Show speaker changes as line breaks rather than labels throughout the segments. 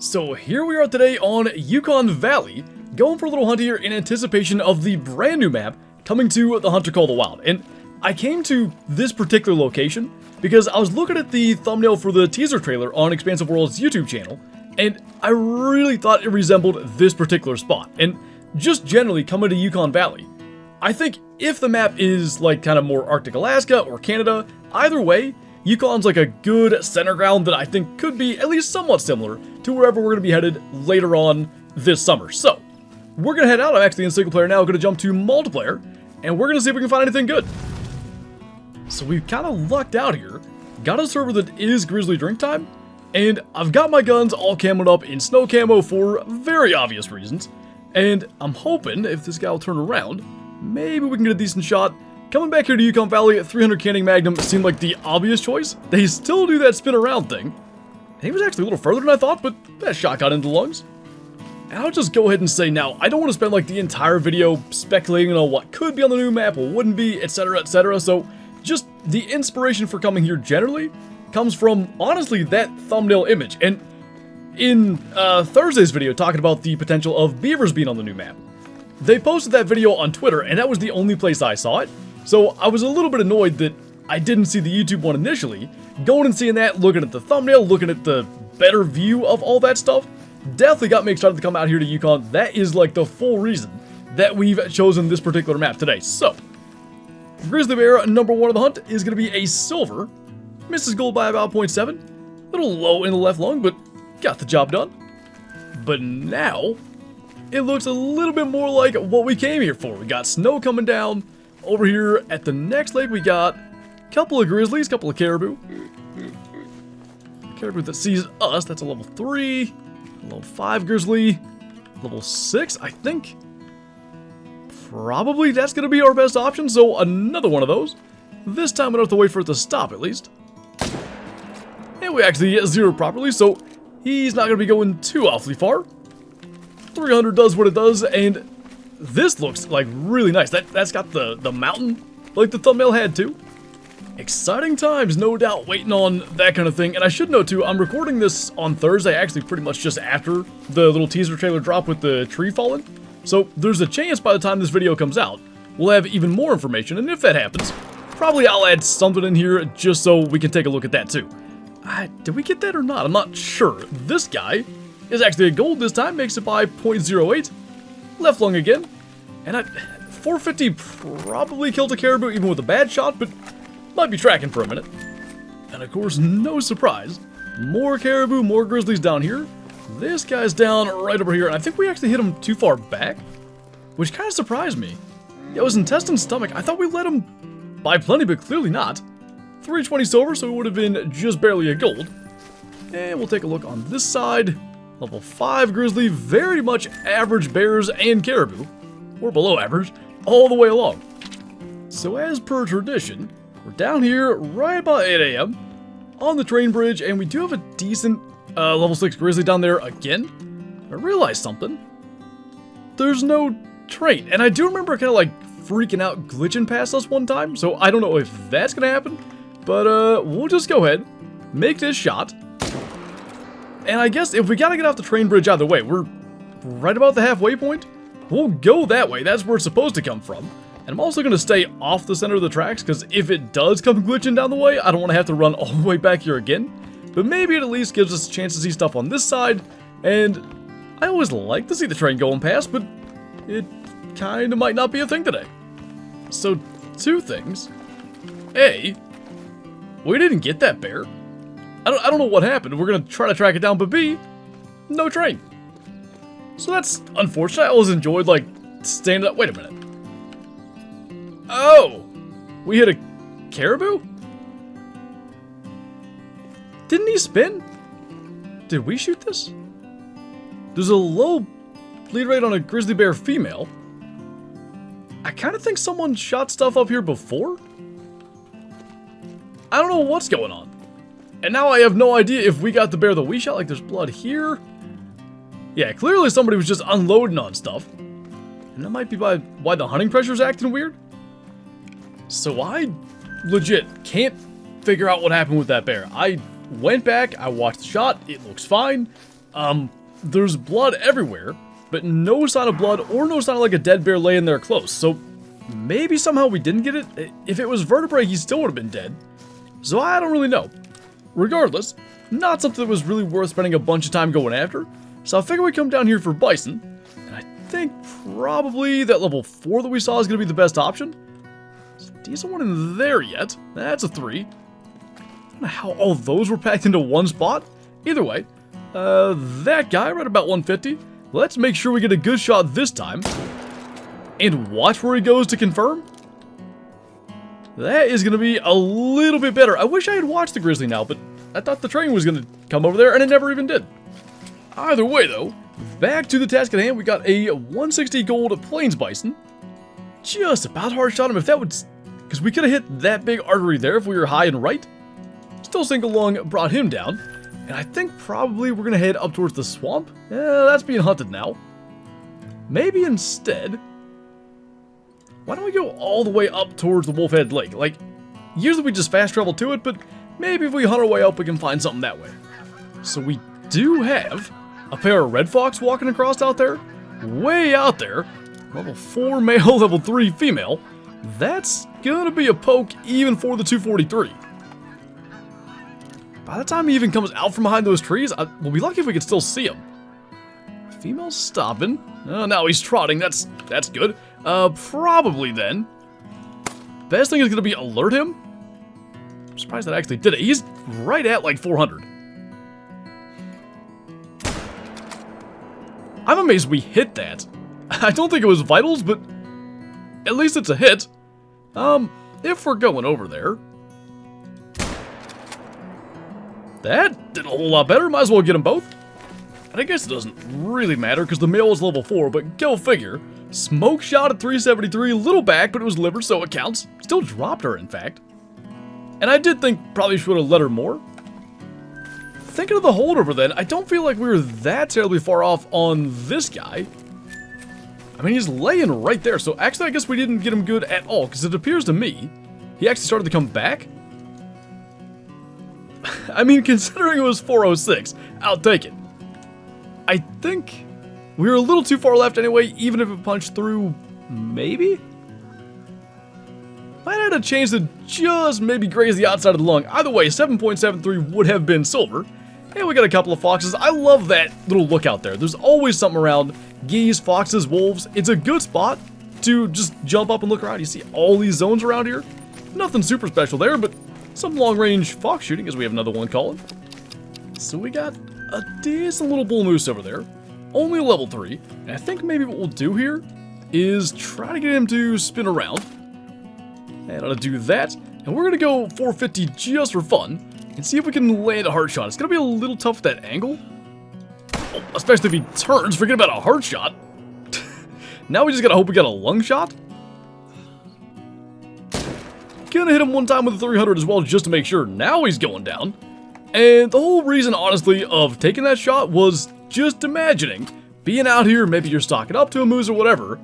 So here we are today on Yukon Valley, going for a little hunt here in anticipation of the brand new map coming to the Hunter Call the Wild. And I came to this particular location because I was looking at the thumbnail for the teaser trailer on Expansive World's YouTube channel, and I really thought it resembled this particular spot. And just generally coming to Yukon Valley, I think if the map is like kind of more Arctic Alaska or Canada, either way, Yukon's like a good center ground that I think could be at least somewhat similar to wherever we're going to be headed later on this summer. So, we're going to head out. I'm actually in single player now, going to jump to multiplayer, and we're going to see if we can find anything good. So we've kind of lucked out here. Got a server that is grizzly drink time, and I've got my guns all camoed up in snow camo for very obvious reasons. And I'm hoping, if this guy will turn around, maybe we can get a decent shot. Coming back here to Yukon Valley, 300 Canning Magnum seemed like the obvious choice. They still do that spin around thing. And he was actually a little further than I thought, but that shot got into the lungs. And I'll just go ahead and say now, I don't want to spend like the entire video speculating on what could be on the new map, what wouldn't be, etc, etc. So just the inspiration for coming here generally comes from, honestly, that thumbnail image. And in Thursday's video talking about the potential of beavers being on the new map, they posted that video on Twitter, and that was the only place I saw it. So I was a little bit annoyed that I didn't see the YouTube one initially. Going and seeing that, looking at the thumbnail, looking at the better view of all that stuff, definitely got me excited to come out here to Yukon. That is like the full reason that we've chosen this particular map today. So, grizzly bear number one of the hunt is going to be a silver. Misses gold by about 0.7. A little low in the left lung, but got the job done. But now, it looks a little bit more like what we came here for. We got snow coming down. Over here at the next lake, we got a couple of grizzlies, couple of caribou. Caribou that sees us, that's a level 3. Level 5 grizzly. Level 6, I think. Probably that's going to be our best option, so another one of those. This time we don't have to wait for it to stop, at least. And we actually get zeroed properly, so he's not going to be going too awfully far. 300 does what it does, and this looks like really nice. That's got the mountain like the thumbnail had too. Exciting times, no doubt, waiting on that kind of thing. And I should note too, I'm recording this on Thursday, actually pretty much just after the little teaser trailer drop with the tree falling. So there's a chance by the time this video comes out, we'll have even more information. And if that happens, probably I'll add something in here just so we can take a look at that too. Did we get that or not? I'm not sure. This guy is actually a gold this time, makes it by 0.08. Left lung again, and 450 probably killed a caribou even with a bad shot, but might be tracking for a minute. And of course, no surprise, more caribou, more grizzlies down here. This guy's down right over here, and I think we actually hit him too far back, which kind of surprised me. Yeah, it was intestine stomach. I thought we let him by plenty, but clearly not. 320 silver, so it would have been just barely a gold. And we'll take a look on this side. Level 5 grizzly, very much average bears and caribou, or below average, all the way along. So as per tradition, we're down here right about 8 a.m. on the train bridge, and we do have a decent level 6 grizzly down there again. I realized something. There's no train, and I do remember kind of like freaking out, glitching past us one time, so I don't know if that's going to happen, but we'll just go ahead, make this shot. And I guess if we gotta get off the train bridge either way, we're right about the halfway point. We'll go that way. That's where it's supposed to come from. And I'm also going to stay off the center of the tracks, because if it does come glitching down the way, I don't want to have to run all the way back here again. But maybe it at least gives us a chance to see stuff on this side. And I always like to see the train going past, but it kind of might not be a thing today. So, two things. A, we didn't get that bear. I don't know what happened. We're going to try to track it down, but B, no train. So that's unfortunate. I always enjoyed, like, standing up. Wait a minute. Oh! We hit a caribou? Didn't he spin? Did we shoot this? There's a low bleed rate on a grizzly bear female. I kind of think someone shot stuff up here before. I don't know what's going on. And now I have no idea if we got the bear that we shot. Like, there's blood here. Yeah, clearly somebody was just unloading on stuff. And that might be why the hunting pressure's acting weird. So I legit can't figure out what happened with that bear. I went back, I watched the shot, it looks fine. There's blood everywhere, but no sign of blood or no sign of like a dead bear laying there close. So maybe somehow we didn't get it. If it was vertebrae, he still would have been dead. So I don't really know. Regardless, not something that was really worth spending a bunch of time going after. So I figured we'd come down here for bison. And I think probably that level 4 that we saw is going to be the best option. There's a decent one in there yet. That's a 3. I don't know how all those were packed into one spot. Either way, that guy right about 150. Let's make sure we get a good shot this time. And watch where he goes to confirm. That is going to be a little bit better. I wish I had watched the grizzly now, but I thought the train was going to come over there, and it never even did. Either way, though, back to the task at hand. We got a 160 gold plains bison. Just about hard shot him if that would... Because we could have hit that big artery there if we were high and right. Still sink along, brought him down. And I think probably we're going to head up towards the swamp. That's being hunted now. Maybe instead... Why don't we go all the way up towards the Wolfhead Lake? Like, usually we just fast travel to it, but maybe if we hunt our way up, we can find something that way. So we do have a pair of red fox walking across out there. Way out there. Level 4 male, level 3 female. That's gonna be a poke even for the 243. By the time he even comes out from behind those trees, we'll be lucky if we can still see him. Female's stopping. Oh, now he's trotting. That's good. Probably then. Best thing is going to be alert him. I'm surprised that actually did it. He's right at like 400. I'm amazed we hit that. I don't think it was vitals, but at least it's a hit. If we're going over there. That did a whole lot better. Might as well get them both. And I guess it doesn't really matter because the male was level 4, but go figure. Smoke shot at 373, little back, but it was liver, so it counts. Still dropped her, in fact. And I did think probably should have let her more. Thinking of the holdover then, I don't feel like we were that terribly far off on this guy. I mean, he's laying right there, so actually I guess we didn't get him good at all, because it appears to me he actually started to come back. I mean, considering it was 406, I'll take it. I think we were a little too far left anyway, even if it punched through, maybe? Might have to change to just maybe graze the outside of the lung. Either way, 7.73 would have been silver. And we got a couple of foxes. I love that little look out there. There's always something around. Geese, foxes, wolves. It's a good spot to just jump up and look around. You see all these zones around here. Nothing super special there, but some long-range fox shooting, as we have another one calling. So we got a decent little bull moose over there. Only level 3. And I think maybe what we'll do here is try to get him to spin around. And I'll do that. And we're going to go 450 just for fun. And see if we can land a heart shot. It's going to be a little tough with that angle. Oh, especially if he turns. Forget about a heart shot. Now we just got to hope we got a lung shot. Gonna hit him one time with a 300 as well just to make sure. Now he's going down. And the whole reason, honestly, of taking that shot was just imagining being out here, maybe you're stalking up to a moose or whatever,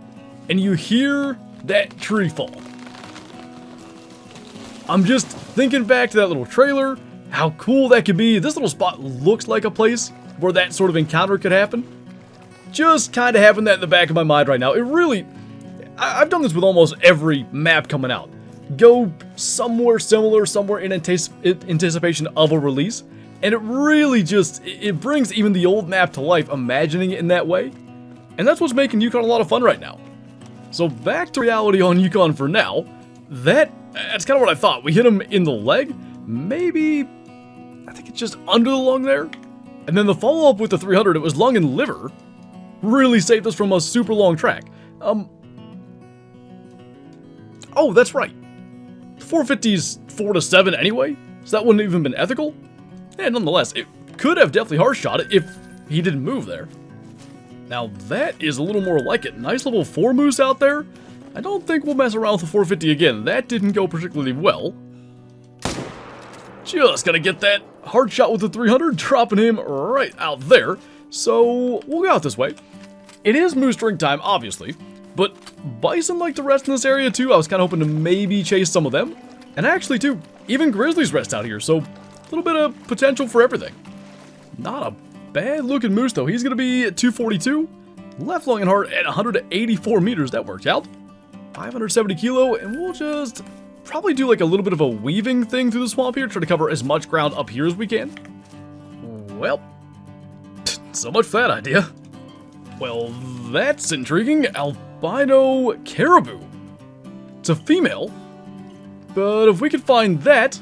and you hear that tree fall. I'm just thinking back to that little trailer, how cool that could be. This little spot looks like a place where that sort of encounter could happen. Just kind of having that in the back of my mind right now. It really, I've done this with almost every map coming out. Go somewhere similar, somewhere in anticipation of a release. And it really just, it brings even the old map to life, imagining it in that way. And that's what's making Yukon a lot of fun right now. So back to reality on Yukon for now. That's kind of what I thought. We hit him in the leg. Maybe, I think it's just under the lung there. And then the follow-up with the 300, it was lung and liver. Really saved us from a super long track. Oh, that's right. 450's 4 to 7 anyway, so that wouldn't have even been ethical. And nonetheless, it could have definitely harsh shot it if he didn't move there. Now that is a little more like it. Nice level 4 moose out there. I don't think we'll mess around with the 450 again. That didn't go particularly well. Just gotta get that hard shot with the 300, dropping him right out there. So we'll go out this way. It is moose drink time, obviously. But bison like to rest in this area too. I was kind of hoping to maybe chase some of them. And actually too, even grizzlies rest out here, so a little bit of potential for everything. Not a bad looking moose though. He's going to be at 242. Left long and hard at 184 meters. That worked out. 570 kilo, and we'll just probably do like a little bit of a weaving thing through the swamp here. Try to cover as much ground up here as we can. Well, so much for that idea. Well, that's intriguing. Albino caribou. It's a female. But if we could find that,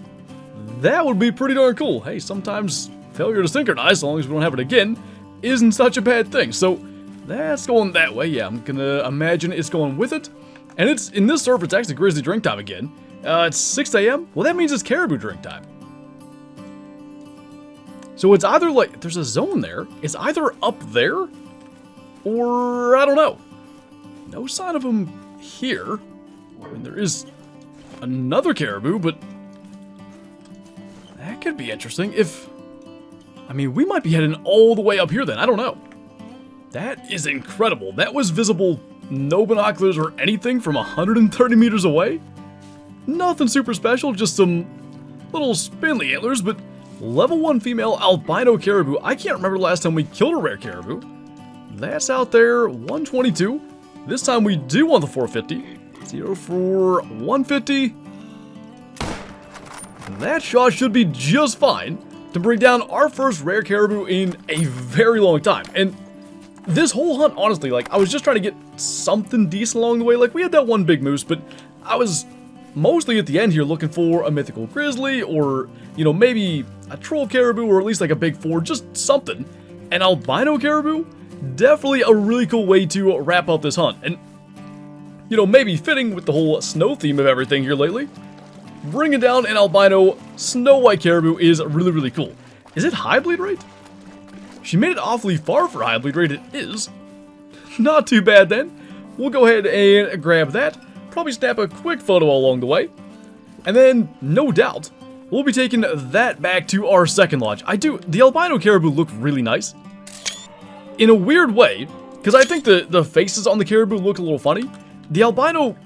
that would be pretty darn cool. Hey, sometimes failure to synchronize, as long as we don't have it again, isn't such a bad thing. So that's going that way. Yeah, I'm gonna imagine it's going with it. And it's in this surf, it's actually grizzly drink time again. It's 6 a.m. Well, that means it's caribou drink time. So it's either like, there's a zone there. It's either up there, or I don't know. No sign of them here. I mean, there is another caribou, but that could be interesting if, I mean, we might be heading all the way up here then. I don't know. That is incredible. That was visible, no binoculars or anything, from 130 meters away. Nothing super special, just some little spindly antlers, but level 1 female albino caribou. I can't remember the last time we killed a rare caribou. That's out there, 122. This time we do want the 450. 0 for 150. That shot should be just fine to bring down our first rare caribou in a very long time. And this whole hunt, honestly, like, I was just trying to get something decent along the way. Like, we had that one big moose, but I was mostly at the end here looking for a mythical grizzly, or, you know, maybe a troll caribou, or at least like a big 4, just something. An albino caribou, definitely a really cool way to wrap up this hunt. And, you know, maybe fitting with the whole snow theme of everything here lately, bringing down an albino snow white caribou is really, really cool. Is it high bleed rate? She made it awfully far for high bleed rate. It is. Not too bad then. We'll go ahead and grab that. Probably snap a quick photo along the way. And then, no doubt, we'll be taking that back to our second lodge. The albino caribou look really nice. In a weird way, because I think the faces on the caribou look a little funny. The albino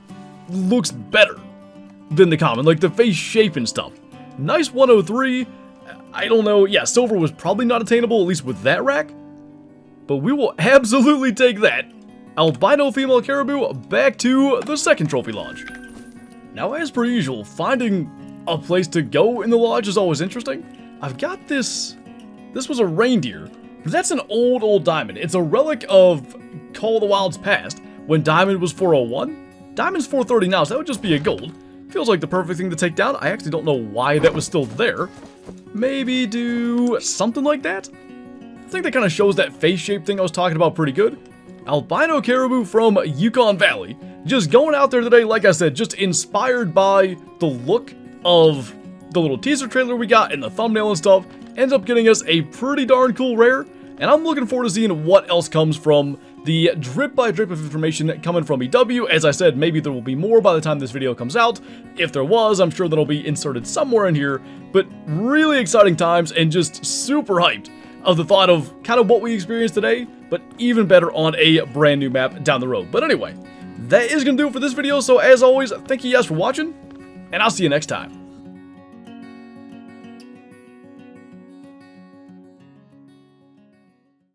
looks better than the common, like the face shape and stuff. Nice 103. I don't know, yeah, silver was probably not attainable, at least with that rack. But we will absolutely take that albino female caribou back to the second trophy lodge. Now, as per usual, finding a place to go in the lodge is always interesting. I've got this was a reindeer. That's an old diamond. It's a relic of Call of the Wild's past, when diamond was 401. Diamond's 430 now, so that would just be a gold. Feels like the perfect thing to take down. I actually don't know why that was still there. Maybe do something like that? I think that kind of shows that face shape thing I was talking about pretty good. Albino caribou from Yukon Valley. Just going out there today, like I said, just inspired by the look of the little teaser trailer we got and the thumbnail and stuff. Ends up getting us a pretty darn cool rare. And I'm looking forward to seeing what else comes from the drip by drip of information coming from EW. As I said, maybe there will be more by the time this video comes out. If there was, I'm sure that'll be inserted somewhere in here. But really exciting times, and just super hyped of the thought of kind of what we experienced today, but even better on a brand new map down the road. But anyway, that is going to do it for this video. So as always, thank you guys for watching, and I'll see you next time.